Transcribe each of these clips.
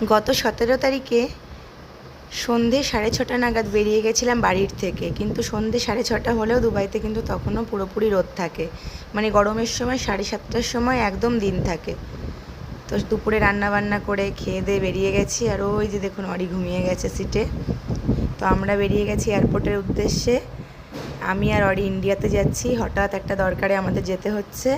গত 17 তারিখে সন্ধে 6:30 নাগাদ বেরিয়ে গেছিলাম বাড়ির থেকে, কিন্তু সন্ধে 6:30 হলেও দুবাইতে কিন্তু তখনও পুরোপুরি রোদ থাকে। মানে গরমের সময় 7:30টার সময় একদম দিন থাকে। তো দুপুরে রান্নাবান্না করে খেয়ে দিয়ে বেরিয়ে গেছি। আর ওই যে দেখুন অরি ঘুমিয়ে গেছে সিটে। তো আমরা বেরিয়ে গেছি এয়ারপোর্টের উদ্দেশ্যে। আমি আর অরি ইন্ডিয়াতে যাচ্ছি। হঠাৎ একটা দরকারে আমাদের যেতে হচ্ছে,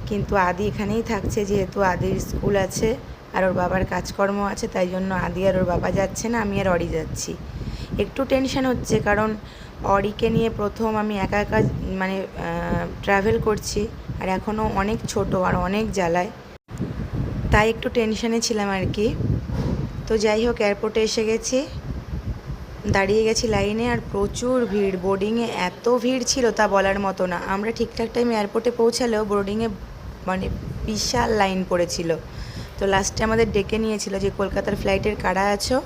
কিন্তু আদি এখানেই থাকছে, যেহেতু আদির স্কুল আছে আর ওর বাবার কাজকর্ম আছে, তাই জন্য আদি আর ওর বাবা যাচ্ছে না, আমি আর অরি যাচ্ছি। একটু টেনশন হচ্ছে, কারণ অরিকে নিয়ে প্রথম আমি একা একা মানে ট্রাভেল করছি, আর এখনও অনেক ছোট আর অনেক জ্বালায়, তাই একটু টেনশনে ছিলাম আর কি। তো যাই হোক, এয়ারপোর্টে এসে গেছি, দাঁড়িয়ে গেছি লাইনে, আর প্রচুর ভিড়। বোর্ডিংয়ে এত ভিড় ছিল তা বলার মতো না। আমরা ঠিকঠাক টাইমে এয়ারপোর্টে পৌঁছালেও বোর্ডিংয়ে মানে বিশাল লাইন পড়েছিল। তো লাস্টে আমাদের ডেকে নিয়েছিল যে কলকাতার ফ্লাইটের কারা আছো।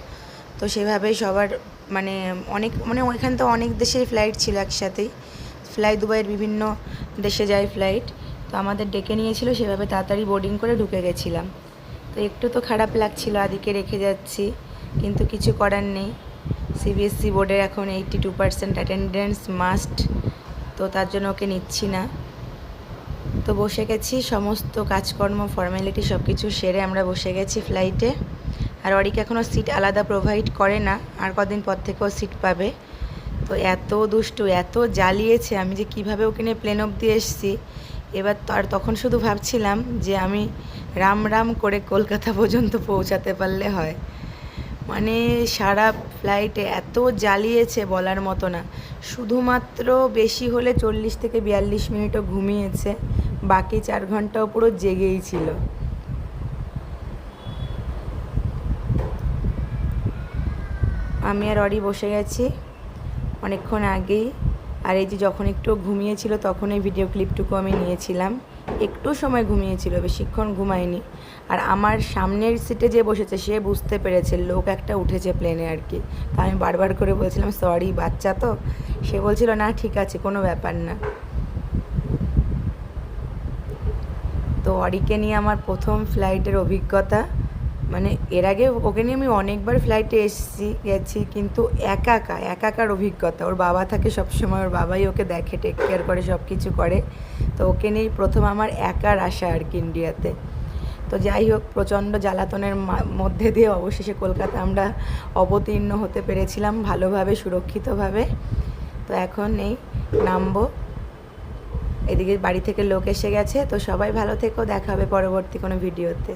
তো সেভাবেই সবার মানে ওইখানে তো অনেক দেশের ফ্লাইট ছিল একসাথেই, দুবাইয়ের বিভিন্ন দেশে যায় ফ্লাইট। তো আমাদের ডেকে নিয়েছিল, সেভাবে তাড়াতাড়ি বোর্ডিং করে ঢুকে গেছিলাম। তো একটু তো খারাপ লাগছিল, আদিকে রেখে যাচ্ছি, কিন্তু কিছু করার নেই। সিবিএসসি বোর্ডের এখন 82% অ্যাটেন্ডেন্স মাস্ট, তো তার জন্য ওকে নিচ্ছি না। তো বসে গেছি, সমস্ত কাজকর্ম ফর্মালিটি সব কিছু সেরে আমরা বসে গেছি ফ্লাইটে। আর অরিকে এখনও সিট আলাদা প্রোভাইড করে না, আর কদিন পর থেকেও সিট পাবে। তো এত দুষ্টু, এত জ্বালিয়েছে, আমি যে কীভাবে ওকে নিয়ে প্লেন অবধি এসেছি। এবার তো আর তখন শুধু ভাবছিলাম যে আমি রাম রাম করে কলকাতা পর্যন্ত পৌঁছাতে পারলে হয়। মানে সারা ফ্লাইটে এত জ্বালিয়েছে বলার মতো না। শুধুমাত্র বেশি হলে 40 থেকে 42 মিনিটও ঘুমিয়েছে, বাকি 4 ঘন্টাও পুরো জেগেই ছিল। আমি আর অরি বসে গেছি অনেকক্ষণ আগেই। আর এই যে যখন একটু ঘুমিয়েছিল তখন এই ভিডিও ক্লিপটুকু আমি নিয়েছিলাম। একটু সময় ঘুমিয়েছিল, বেশিক্ষণ ঘুমায়নি। আর আমার সামনের সিটে যে বসেছে সে বুঝতে পেরেছে লোক একটা উঠেছে প্লেনে আর কি। তা আমি বারবার করে বলছিলাম সরি, বাচ্চা তো। সে বলছিল না ঠিক আছে, কোনো ব্যাপার না। তো অরিকে নিয়ে আমার প্রথম ফ্লাইটের অভিজ্ঞতা। মানে এর আগে ওকে নিয়ে আমি অনেকবার ফ্লাইটে গেছি, কিন্তু একাকার অভিজ্ঞতা। ওর বাবা থাকে সবসময়, ওর বাবাই ওকে দেখে, টেক কেয়ার করে, সব কিছু করে। তো ওকে নিয়েই প্রথম আমার একার আসা আর কি ইন্ডিয়াতে। তো যাই হোক, প্রচণ্ড জ্বালাতনের মধ্যে দিয়ে অবশেষে কলকাতা আমরা অবতীর্ণ হতে পেরেছিলাম ভালোভাবে, সুরক্ষিতভাবে। তো এখন নামবো। এদিকে বাড়ি থেকে লোক এসে গেছে। তো সবাই ভালো থেকো, দেখা হবে পরবর্তী কোনো ভিডিওতে।